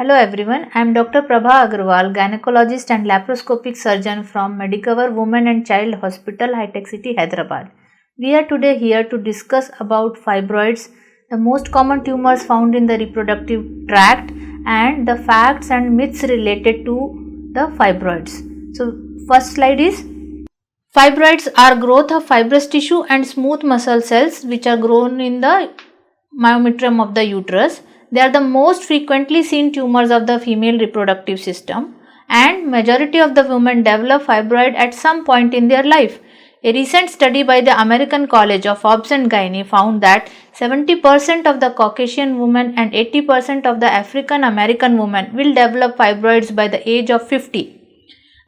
Hello everyone, I am Dr. Prabha Agarwal, gynecologist and laparoscopic surgeon from Medicover Women and Child Hospital, High Tech City, Hyderabad. We are today here to discuss about fibroids, the most common tumors found in the reproductive tract, and the facts and myths related to the fibroids. So, first slide is fibroids are growth of fibrous tissue and smooth muscle cells which are grown in the myometrium of the uterus. They are the most frequently seen tumors of the female reproductive system, and majority of the women develop fibroid at some point in their life. A recent study by the American College of Obs and Gynae found that 70% of the Caucasian women and 80% of the African American women will develop fibroids by the age of 50.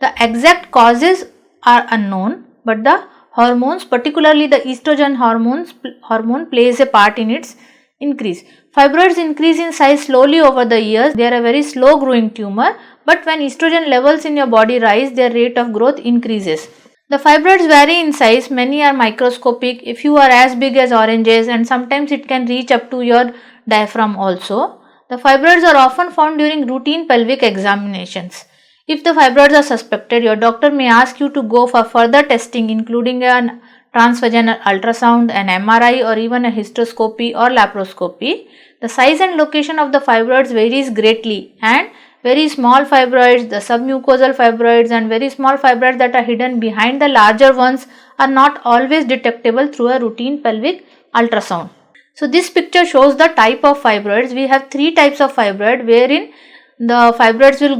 The exact causes are unknown, but the hormones, particularly the estrogen hormone plays a part in its increase. Fibroids increase in size slowly over the years. They are a very slow growing tumor, but when estrogen levels in your body rise, their rate of growth increases. The fibroids vary in size. Many are microscopic. A few are as big as oranges, and sometimes it can reach up to your diaphragm also. The fibroids are often found during routine pelvic examinations. If the fibroids are suspected, your doctor may ask you to go for further testing, including an transvaginal ultrasound, an MRI, or even a hysteroscopy or laparoscopy. The size and location of the fibroids varies greatly, and very small fibroids, the submucosal fibroids, and very small fibroids that are hidden behind the larger ones are not always detectable through a routine pelvic ultrasound. So this picture shows the type of fibroids. We have three types of fibroid wherein the fibroids will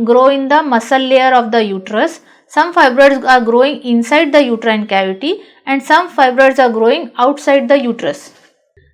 grow in the muscle layer of the uterus. Some fibroids are growing inside the uterine cavity, and some fibroids are growing outside the uterus.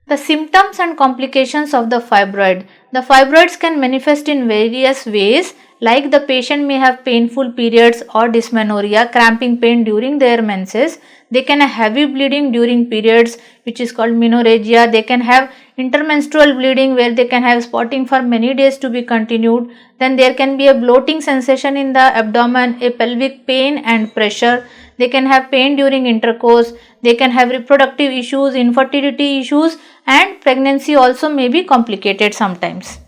The symptoms and complications of the fibroid. The fibroids can manifest in various ways, like the patient may have painful periods or dysmenorrhea, cramping pain during their menses. They can have heavy bleeding during periods, which is called menorrhagia. They can have intermenstrual bleeding where they can have spotting for many days to be continued. Then there can be a bloating sensation in the abdomen, a pelvic pain and pressure. They can have pain during intercourse. They can have reproductive issues, infertility issues, and pregnancy also may be complicated sometimes.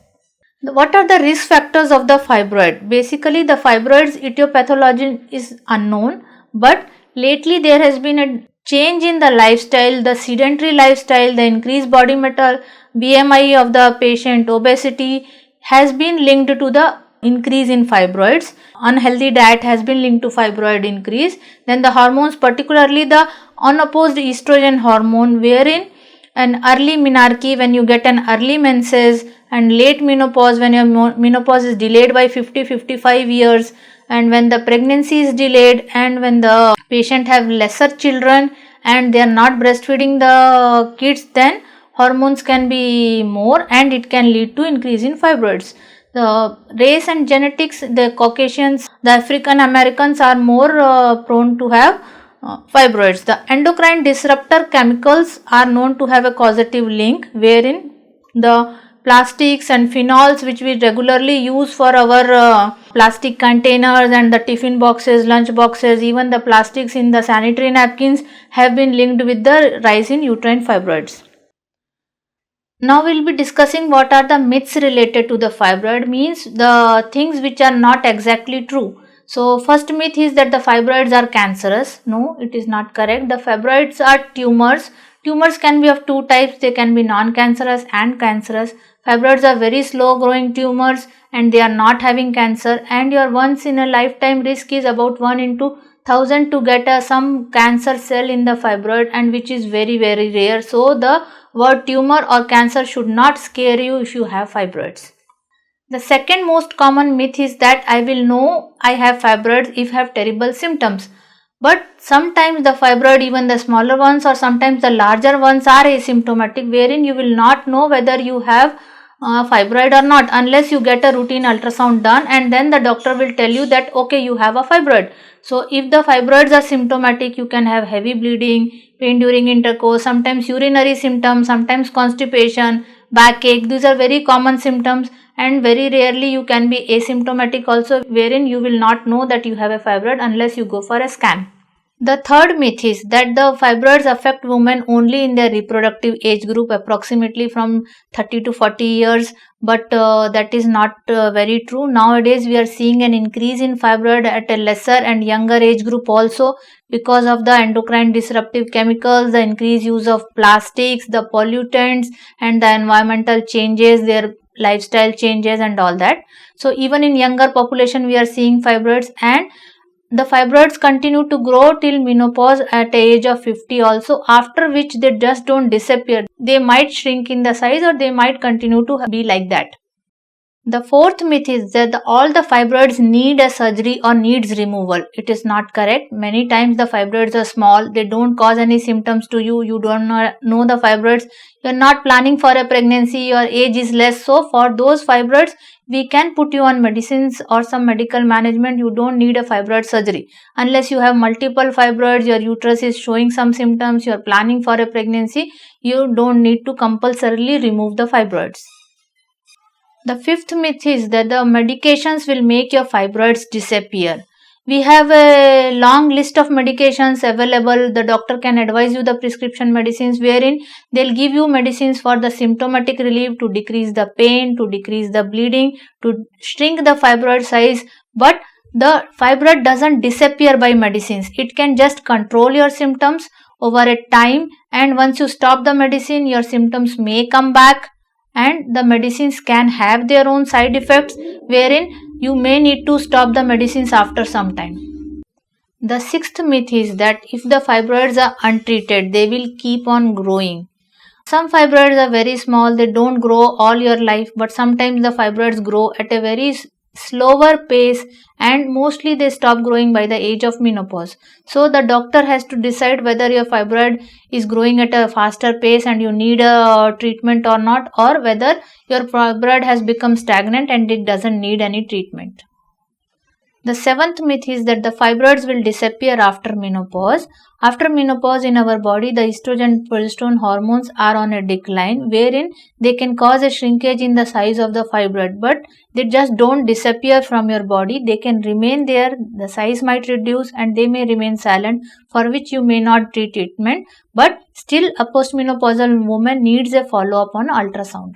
What are the risk factors of the fibroid? Basically, the fibroid's etiology is unknown, but lately there has been a change in the lifestyle, the sedentary lifestyle, the increased body mass, BMI of the patient, obesity has been linked to the increase in fibroids. Unhealthy diet has been linked to fibroid increase. Then the hormones, particularly the unopposed estrogen hormone, wherein an early menarche when you get an early menses, and late menopause when your menopause is delayed by 50-55 years, and when the pregnancy is delayed, and when the patient have lesser children and they are not breastfeeding the kids, then hormones can be more and it can lead to increase in fibroids. The race and genetics, the Caucasians, the African Americans are more prone to have fibroids. The endocrine disruptor chemicals are known to have a causative link, wherein the plastics and phenols which we regularly use for our plastic containers and the tiffin boxes, lunch boxes, even the plastics in the sanitary napkins have been linked with the rise in uterine fibroids. Now we will be discussing what are the myths related to the fibroid, means the things which are not exactly true. So first myth is that the fibroids are cancerous. No, it is not correct. The fibroids are tumors. Tumors can be of two types. They can be non-cancerous and cancerous. Fibroids are very slow growing tumors and they are not having cancer, and your once in a lifetime risk is about 1 into 1000 to get some cancer cell in the fibroid, and which is very rare. So the word tumor or cancer should not scare you if you have fibroids. The second most common myth is that I will know I have fibroids if I have terrible symptoms. But sometimes the fibroid, even the smaller ones or sometimes the larger ones, are asymptomatic, wherein you will not know whether you have fibroid or not unless you get a routine ultrasound done, and then the doctor will tell you that okay, you have a fibroid. So if the fibroids are symptomatic, you can have heavy bleeding, pain during intercourse, sometimes urinary symptoms, sometimes constipation, backache. These are very common symptoms, and very rarely you can be asymptomatic also, wherein you will not know that you have a fibroid unless you go for a scan. The third myth is that the fibroids affect women only in their reproductive age group, approximately from 30 to 40 years, but that is not very true. Nowadays, we are seeing an increase in fibroid at a lesser and younger age group also because of the endocrine disruptive chemicals, the increased use of plastics, the pollutants, and the environmental changes, their lifestyle changes, and all that. So, even in younger population, we are seeing fibroids, and the fibroids continue to grow till menopause at the age of 50 also, after which they just don't disappear. They might shrink in the size or they might continue to be like that. The fourth myth is that all the fibroids need a surgery or needs removal. It is not correct. Many times the fibroids are small. They don't cause any symptoms to you. You don't know the fibroids. You are not planning for a pregnancy. Your age is less. So for those fibroids, we can put you on medicines or some medical management. You don't need a fibroid surgery. Unless you have multiple fibroids, your uterus is showing some symptoms, you are planning for a pregnancy, you don't need to compulsorily remove the fibroids. The fifth myth is that the medications will make your fibroids disappear. We have a long list of medications available. The doctor can advise you the prescription medicines, wherein they'll give you medicines for the symptomatic relief, to decrease the pain, to decrease the bleeding, to shrink the fibroid size. But the fibroid doesn't disappear by medicines. It can just control your symptoms over a time, and once you stop the medicine, your symptoms may come back, and the medicines can have their own side effects, wherein you may need to stop the medicines after some time. The sixth myth is that if the fibroids are untreated, they will keep on growing. Some fibroids are very small, they don't grow all your life, but sometimes the fibroids grow at a very slower pace, and mostly they stop growing by the age of menopause. So the doctor has to decide whether your fibroid is growing at a faster pace and you need a treatment or not, or whether your fibroid has become stagnant and it doesn't need any treatment. The seventh myth is that the fibroids will disappear after menopause. After menopause, in our body, the estrogen and progesterone hormones are on a decline, wherein they can cause a shrinkage in the size of the fibroid, but they just don't disappear from your body. They can remain there, the size might reduce, and they may remain silent, for which you may not need treatment, but still a postmenopausal woman needs a follow-up on ultrasound.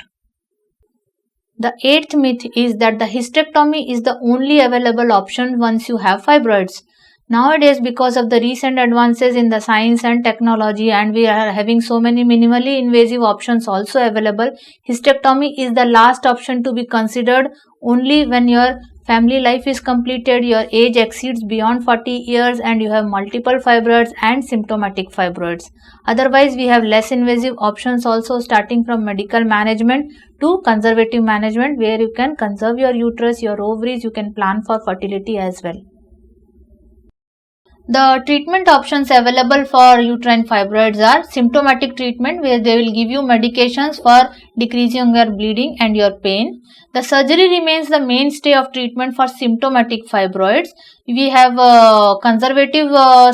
The eighth myth is that the hysterectomy is the only available option once you have fibroids. Nowadays, because of the recent advances in the science and technology, and we are having so many minimally invasive options also available, hysterectomy is the last option to be considered only when your family life is completed, your age exceeds beyond 40 years, and you have multiple fibroids and symptomatic fibroids. Otherwise, we have less invasive options also, starting from medical management to conservative management, where you can conserve your uterus, your ovaries, you can plan for fertility as well. The treatment options available for uterine fibroids are symptomatic treatment, where they will give you medications for decreasing your bleeding and your pain. The surgery remains the mainstay of treatment for symptomatic fibroids. We have conservative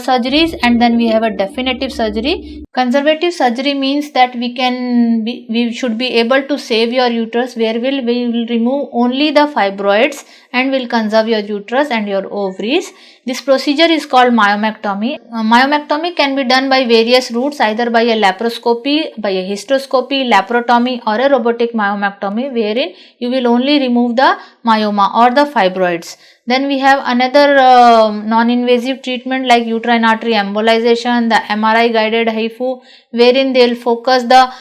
surgeries, and then we have a definitive surgery. Conservative surgery means that we should be able to save your uterus, where we will remove only the fibroids and will conserve your uterus and your ovaries. This procedure is called myomectomy. Myomectomy can be done by various routes, either by a laparoscopy, by a hysteroscopy, laparotomy, or a robotic myomectomy, wherein you will only remove the myoma or the fibroids. Then we have another non-invasive treatment like uterine artery embolization, the MRI guided HIFU, wherein they will focus the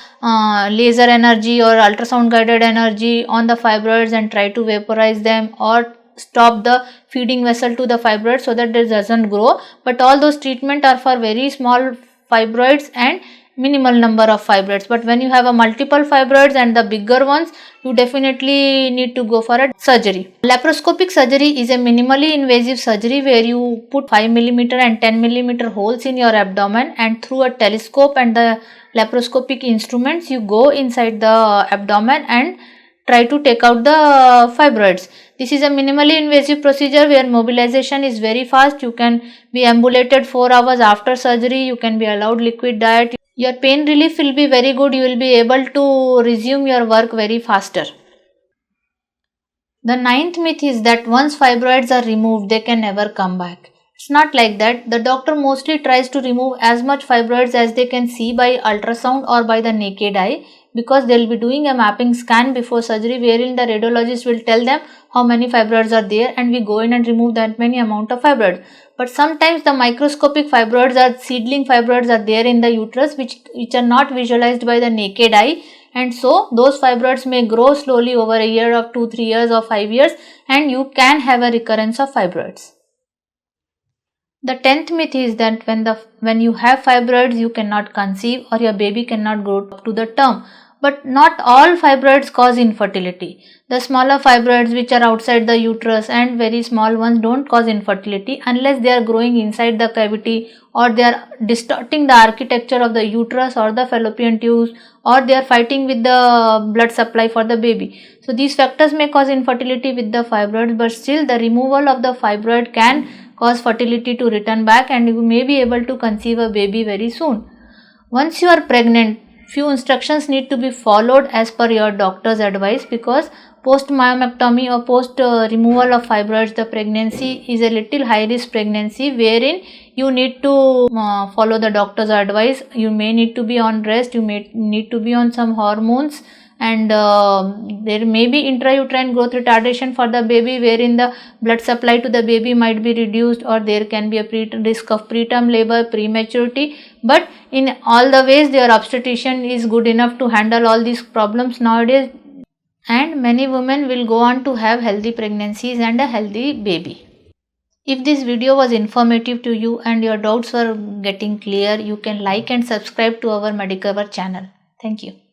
laser energy or ultrasound guided energy on the fibroids and try to vaporize them or stop the feeding vessel to the fibroid so that it doesn't grow. But all those treatments are for very small fibroids and minimal number of fibroids. But when you have a multiple fibroids and the bigger ones, you definitely need to go for a surgery. Laparoscopic surgery is a minimally invasive surgery where you put 5 mm and 10 mm holes in your abdomen, and through a telescope and the laparoscopic instruments you go inside the abdomen and try to take out the fibroids. This is a minimally invasive procedure where mobilization is very fast. You can be ambulated 4 hours after surgery. You can be allowed liquid diet. Your pain relief will be very good. You will be able to resume your work very faster. The ninth myth is that once fibroids are removed, they can never come back. It's not like that. The doctor mostly tries to remove as much fibroids as they can see by ultrasound or by the naked eye, because they will be doing a mapping scan before surgery wherein the radiologist will tell them how many fibroids are there, and we go in and remove that many amount of fibroids. But sometimes the microscopic fibroids or seedling fibroids are there in the uterus which are not visualized by the naked eye, and so those fibroids may grow slowly over a year or 2-3 years or 5 years, and you can have a recurrence of fibroids. The 10th myth is that when you have fibroids you cannot conceive or your baby cannot grow up to the term. But not all fibroids cause infertility. The smaller fibroids which are outside the uterus and very small ones don't cause infertility unless they are growing inside the cavity, or they are distorting the architecture of the uterus or the fallopian tubes, or they are fighting with the blood supply for the baby. So these factors may cause infertility with the fibroids, but still the removal of the fibroid can cause fertility to return back, and you may be able to conceive a baby very soon. Once you are pregnant, few instructions need to be followed as per your doctor's advice, because post myomectomy or post removal of fibroids, the pregnancy is a little high risk pregnancy wherein you need to follow the doctor's advice. You may need to be on rest, you may need to be on some hormones, and there may be intrauterine growth retardation for the baby wherein the blood supply to the baby might be reduced, or there can be a risk of preterm labor, prematurity. But in all the ways your obstetrician is good enough to handle all these problems nowadays, and many women will go on to have healthy pregnancies and a healthy baby. If this video was informative to you and your doubts were getting clear, you can like and subscribe to our Medicover channel. Thank you.